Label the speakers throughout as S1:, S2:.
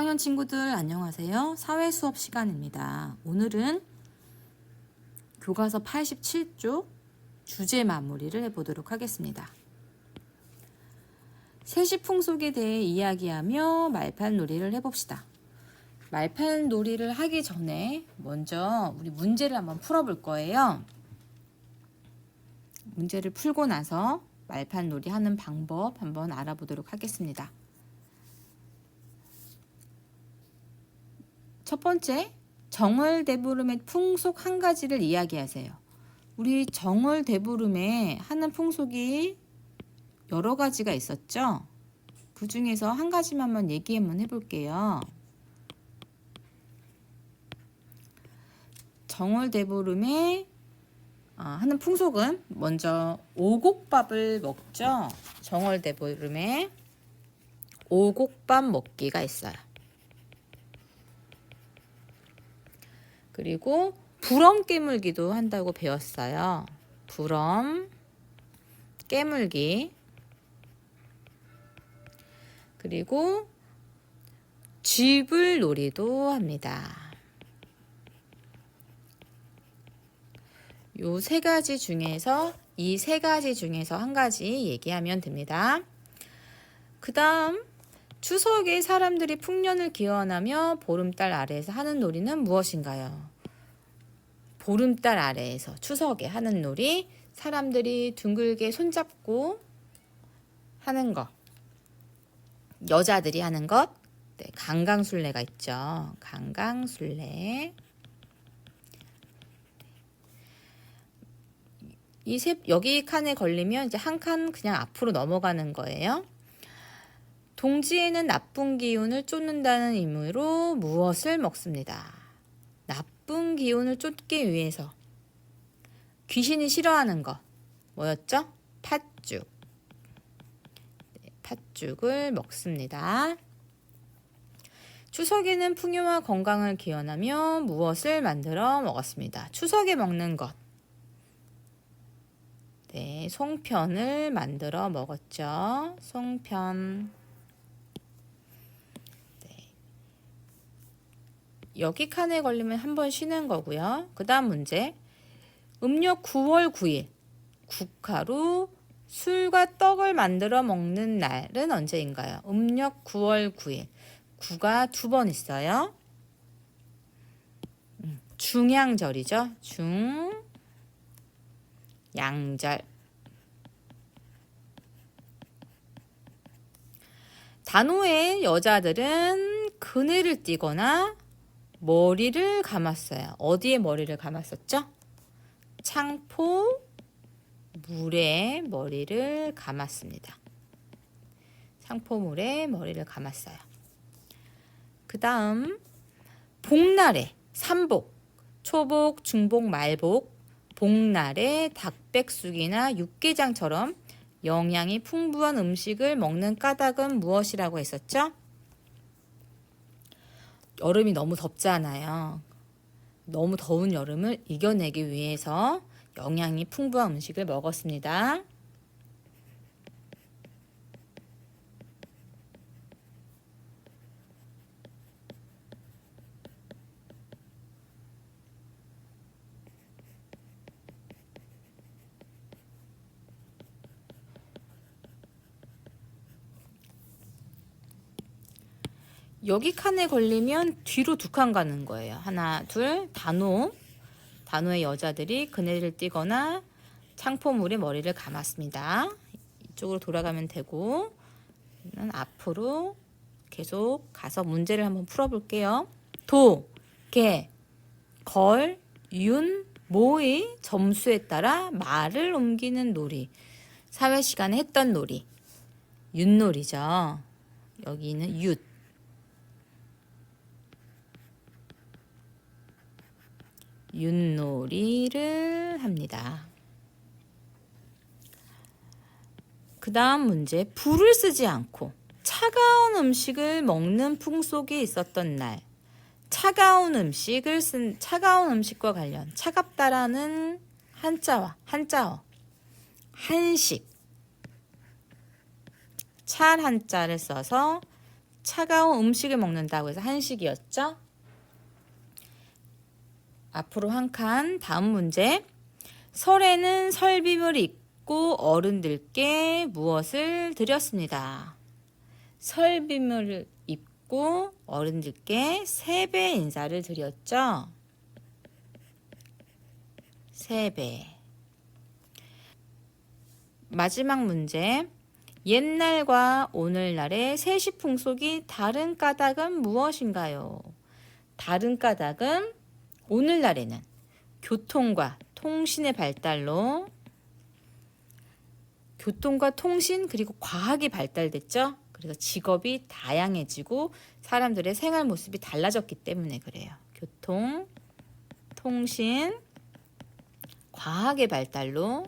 S1: 6학년 친구들 안녕하세요. 사회 수업 시간입니다. 오늘은 교과서 87쪽 주제 마무리를 해보도록 하겠습니다. 세시풍속에 대해 이야기하며 말판놀이를 해봅시다. 말판놀이를 하기 전에 먼저 우리 문제를 한번 풀어볼 거예요. 문제를 풀고 나서 말판놀이 하는 방법 한번 알아보도록 하겠습니다. 첫 번째, 정월대보름의 풍속 한 가지를 이야기하세요. 우리 정월대보름에 하는 풍속이 여러 가지가 있었죠? 그 중에서 한 가지만 한번 얘기 한번 해볼게요. 정월대보름에 하는 풍속은 먼저 오곡밥을 먹죠. 정월대보름에 오곡밥 먹기가 있어요. 그리고 부럼 깨물기도 한다고 배웠어요. 부럼 깨물기. 그리고 쥐불놀이도 합니다. 이 세 가지 중에서 한 가지 얘기하면 됩니다. 그 다음 추석에 사람들이 풍년을 기원하며 보름달 아래에서 하는 놀이는 무엇인가요? 보름달 아래에서 추석에 하는 놀이, 사람들이 둥글게 손잡고 하는 것, 여자들이 하는 것, 네, 강강술래가 있죠. 강강술래. 여기 칸에 걸리면 이제 한 칸 그냥 앞으로 넘어가는 거예요. 동지에는 나쁜 기운을 쫓는다는 의미로 무엇을 먹습니다. 나쁜 기운을 쫓기 위해서 귀신이 싫어하는 것 뭐였죠? 팥죽. 네, 팥죽을 먹습니다. 추석에는 풍요와 건강을 기원하며 무엇을 만들어 먹었습니다. 추석에 먹는 것. 네, 송편을 만들어 먹었죠. 송편. 여기 칸에 걸리면 한 번 쉬는 거고요. 그 다음 문제. 음력 9월 9일 국화로 술과 떡을 만들어 먹는 날은 언제인가요? 음력 9월 9일. 9가 두 번 있어요. 중양절이죠. 중양절. 단오의 여자들은 그네를 띄거나 머리를 감았어요. 어디에 머리를 감았었죠? 창포 물에 머리를 감았습니다. 창포물에 머리를 감았어요. 그 다음 복날에 삼복, 초복, 중복, 말복, 복날에 닭백숙이나 육개장처럼 영양이 풍부한 음식을 먹는 까닭은 무엇이라고 했었죠? 여름이 너무 덥잖아요. 너무 더운 여름을 이겨내기 위해서 영양이 풍부한 음식을 먹었습니다. 여기 칸에 걸리면 뒤로 두 칸 가는 거예요. 하나, 둘, 단오의 여자들이 그네를 띄거나 창포물에 머리를 감았습니다. 이쪽으로 돌아가면 되고 앞으로 계속 가서 문제를 한번 풀어볼게요. 도, 개, 걸, 윤, 모의 점수에 따라 말을 옮기는 놀이. 사회 시간에 했던 놀이. 윷놀이죠. 여기는 윷. 윷놀이를 합니다. 그 다음 문제. 불을 쓰지 않고 차가운 음식을 먹는 풍속이 있었던 날. 차가운 음식과 관련 차갑다라는 한자어 한식 찰 한자를 써서 차가운 음식을 먹는다고 해서 한식이었죠. 앞으로 한 칸. 다음 문제. 설에는 설빔을 입고 어른들께 무엇을 드렸습니다. 설빔을 입고 어른들께 세배 인사를 드렸죠. 세배. 마지막 문제. 옛날과 오늘날의 세시풍속이 다른 까닭은 무엇인가요? 다른 까닭은 오늘날에는 교통과 통신의 발달로 교통과 통신 그리고 과학이 발달됐죠. 그래서 직업이 다양해지고 사람들의 생활 모습이 달라졌기 때문에 그래요. 교통, 통신, 과학의 발달로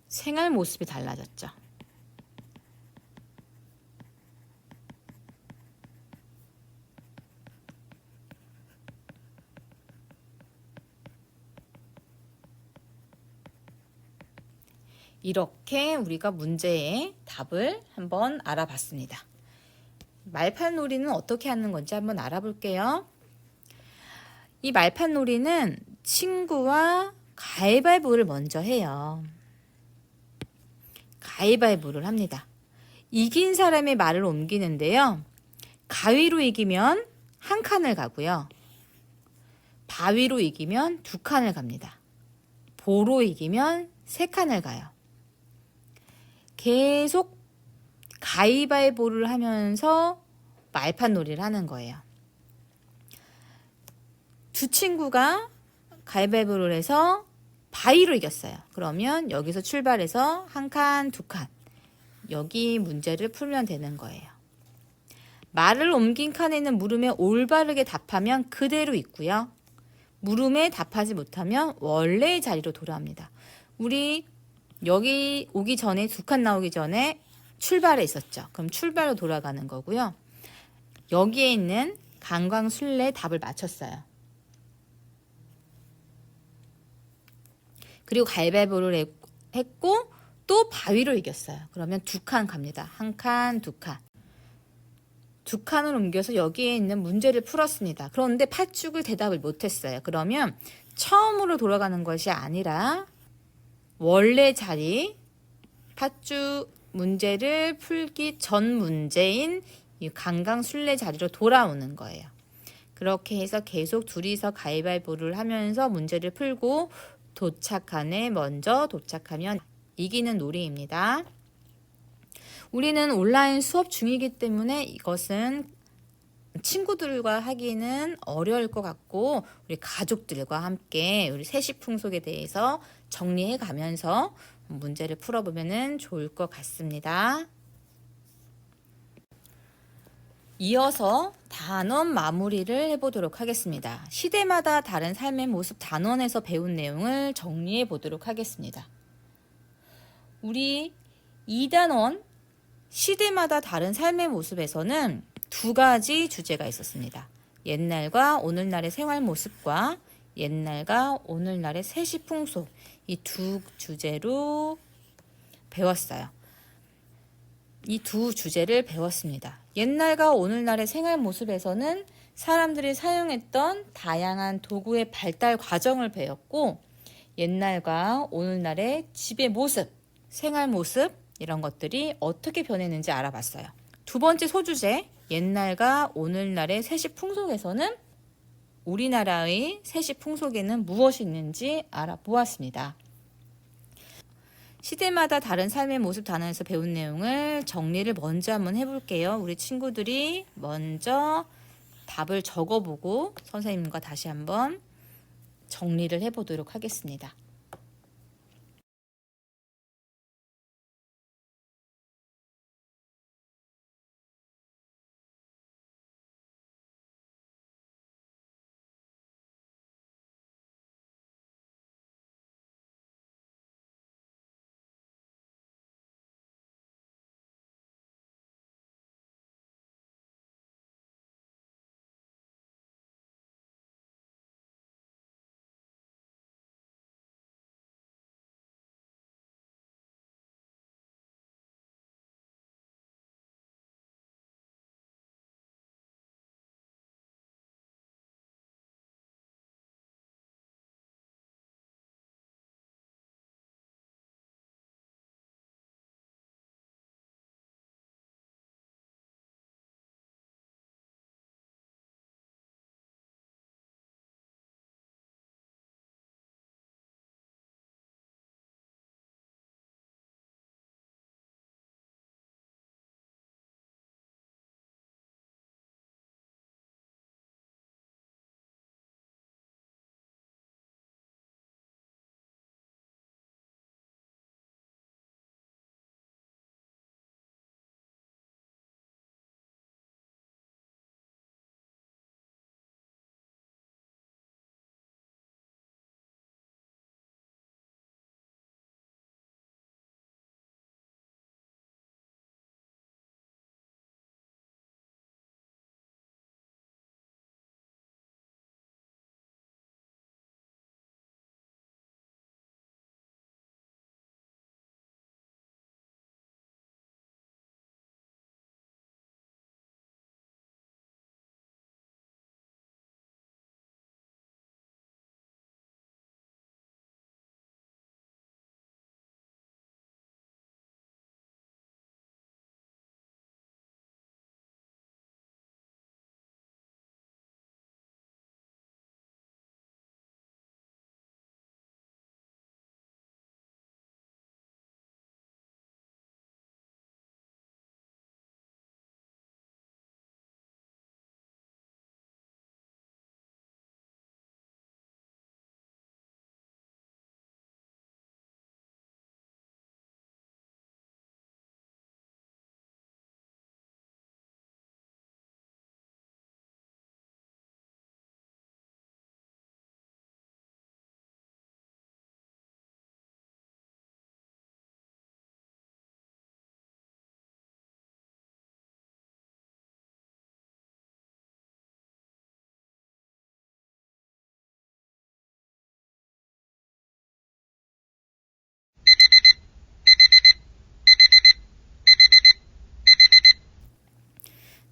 S1: 생활 모습이 달라졌죠. 이렇게 우리가 문제의 답을 한번 알아봤습니다. 말판놀이는 어떻게 하는 건지 한번 알아볼게요. 이 말판놀이는 친구와 가위바위보를 먼저 해요. 가위바위보를 합니다. 이긴 사람의 말을 옮기는데요. 가위로 이기면 한 칸을 가고요. 바위로 이기면 두 칸을 갑니다. 보로 이기면 세 칸을 가요. 계속 가위바위보를 하면서 말판놀이를 하는 거예요. 두 친구가 가위바위보를 해서 바위로 이겼어요. 그러면 여기서 출발해서 한 칸, 두 칸. 여기 문제를 풀면 되는 거예요. 말을 옮긴 칸에는 물음에 올바르게 답하면 그대로 있고요. 물음에 답하지 못하면 원래의 자리로 돌아옵니다. 우리 여기 오기 전에 두 칸 나오기 전에 출발에 있었죠. 그럼 출발로 돌아가는 거고요. 여기에 있는 강광술래 답을 맞췄어요. 그리고 가위바위보를 했고 또 바위로 이겼어요. 그러면 두 칸 갑니다. 한 칸, 두 칸. 두 칸을 옮겨서 여기에 있는 문제를 풀었습니다. 그런데 팥죽을 대답을 못했어요. 그러면 처음으로 돌아가는 것이 아니라 원래 자리 팥죽 문제를 풀기 전 문제인 이 강강술래 자리로 돌아오는 거예요. 그렇게 해서 계속 둘이서 가위바위보를 하면서 문제를 풀고 도착칸에 먼저 도착하면 이기는 놀이입니다. 우리는 온라인 수업 중이기 때문에 이것은 친구들과 하기는 어려울 것 같고 우리 가족들과 함께 우리 세시풍속에 대해서 정리해 가면서 문제를 풀어보면 좋을 것 같습니다. 이어서 단원 마무리를 해보도록 하겠습니다. 시대마다 다른 삶의 모습 단원에서 배운 내용을 정리해 보도록 하겠습니다. 우리 2단원 시대마다 다른 삶의 모습에서는 두 가지 주제가 있었습니다. 옛날과 오늘날의 생활 모습과 옛날과 오늘날의 세시풍속 이 두 주제로 배웠어요. 이 두 주제를 배웠습니다. 옛날과 오늘날의 생활 모습에서는 사람들이 사용했던 다양한 도구의 발달 과정을 배웠고 옛날과 오늘날의 집의 모습, 생활 모습 이런 것들이 어떻게 변했는지 알아봤어요. 두 번째 소주제, 옛날과 오늘날의 세시풍속에서는 우리나라의 세시풍속에는 무엇이 있는지 알아보았습니다. 시대마다 다른 삶의 모습 단원에서 배운 내용을 정리를 먼저 한번 해볼게요. 우리 친구들이 먼저 답을 적어보고 선생님과 다시 한번 정리를 해보도록 하겠습니다.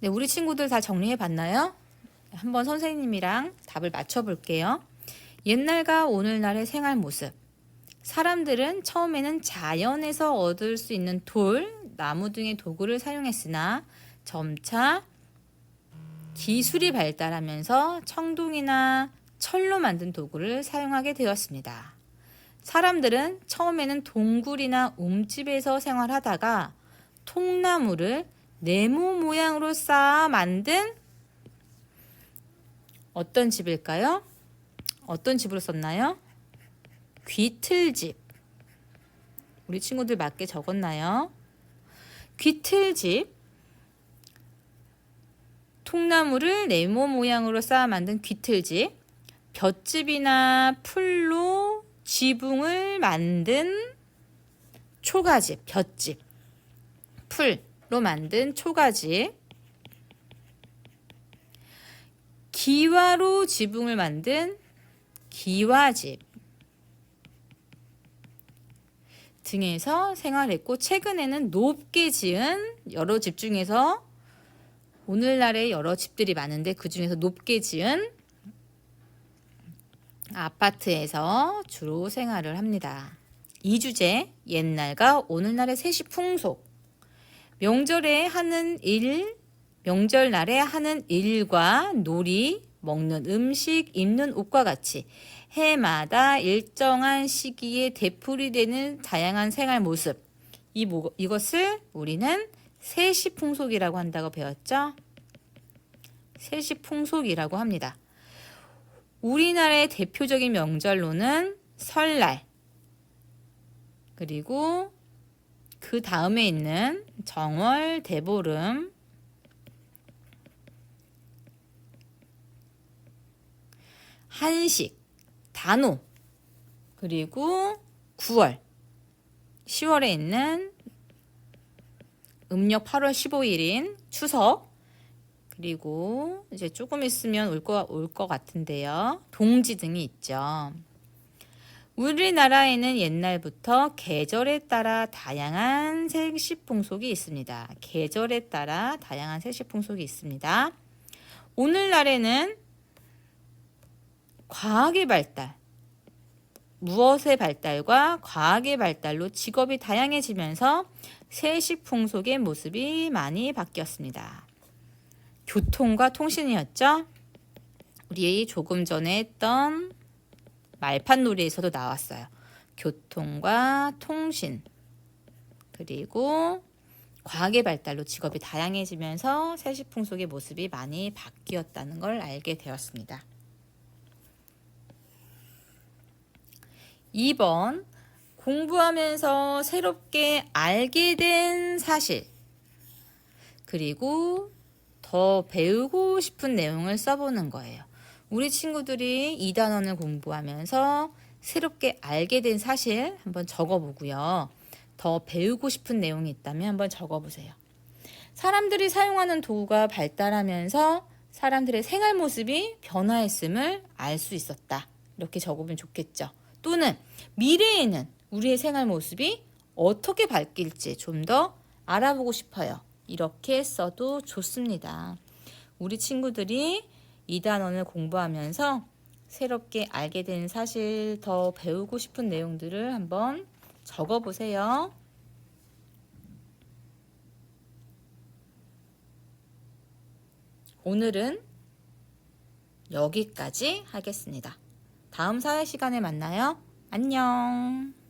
S1: 네, 우리 친구들 다 정리해 봤나요? 한번 선생님이랑 답을 맞춰 볼게요. 옛날과 오늘날의 생활 모습. 사람들은 처음에는 자연에서 얻을 수 있는 돌, 나무 등의 도구를 사용했으나 점차 기술이 발달하면서 청동이나 철로 만든 도구를 사용하게 되었습니다. 사람들은 처음에는 동굴이나 움집에서 생활하다가 통나무를 네모 모양으로 쌓아 만든 어떤 집일까요? 어떤 집으로 썼나요? 귀틀집. 우리 친구들 맞게 적었나요? 귀틀집. 통나무를 네모 모양으로 쌓아 만든 귀틀집. 볏집이나 풀로 지붕을 만든 초가집, 볏집. 풀로 만든 초가집. 기와로 지붕을 만든 기와집 등에서 생활했고, 최근에는 높게 지은 여러 집 중에서 오늘날의 여러 집들이 많은데 그 중에서 높게 지은 아파트에서 주로 생활을 합니다. 이 주제, 옛날과 오늘날의 세시 풍속. 명절날에 하는 일과 놀이, 먹는 음식, 입는 옷과 같이 해마다 일정한 시기에 되풀이되는 다양한 생활 모습. 이것을 우리는 세시풍속이라고 한다고 배웠죠? 세시풍속이라고 합니다. 우리나라의 대표적인 명절로는 설날, 그리고 그 다음에 있는 정월, 대보름, 한식, 단오, 그리고 9월, 10월에 있는 음력 8월 15일인 추석, 그리고 이제 조금 있으면 올 것 같은데요. 동지 등이 있죠. 우리나라에는 옛날부터 계절에 따라 다양한 세시풍속이 있습니다. 계절에 따라 다양한 세시풍속이 있습니다. 오늘날에는 과학의 발달, 무엇의 발달과 과학의 발달로 직업이 다양해지면서 세시풍속의 모습이 많이 바뀌었습니다. 교통과 통신이었죠. 우리 조금 전에 했던 말판놀이에서도 나왔어요. 교통과 통신, 그리고 과학의 발달로 직업이 다양해지면서 세시풍속의 모습이 많이 바뀌었다는 걸 알게 되었습니다. 2번, 공부하면서 새롭게 알게 된 사실, 그리고 더 배우고 싶은 내용을 써보는 거예요. 우리 친구들이 이 단원을 공부하면서 새롭게 알게 된 사실 한번 적어보고요. 더 배우고 싶은 내용이 있다면 한번 적어보세요. 사람들이 사용하는 도구가 발달하면서 사람들의 생활 모습이 변화했음을 알 수 있었다. 이렇게 적으면 좋겠죠. 또는 미래에는 우리의 생활 모습이 어떻게 바뀔지 좀 더 알아보고 싶어요. 이렇게 써도 좋습니다. 우리 친구들이 이 단원을 공부하면서 새롭게 알게 된 사실, 더 배우고 싶은 내용들을 한번 적어보세요. 오늘은 여기까지 하겠습니다. 다음 사회 시간에 만나요. 안녕.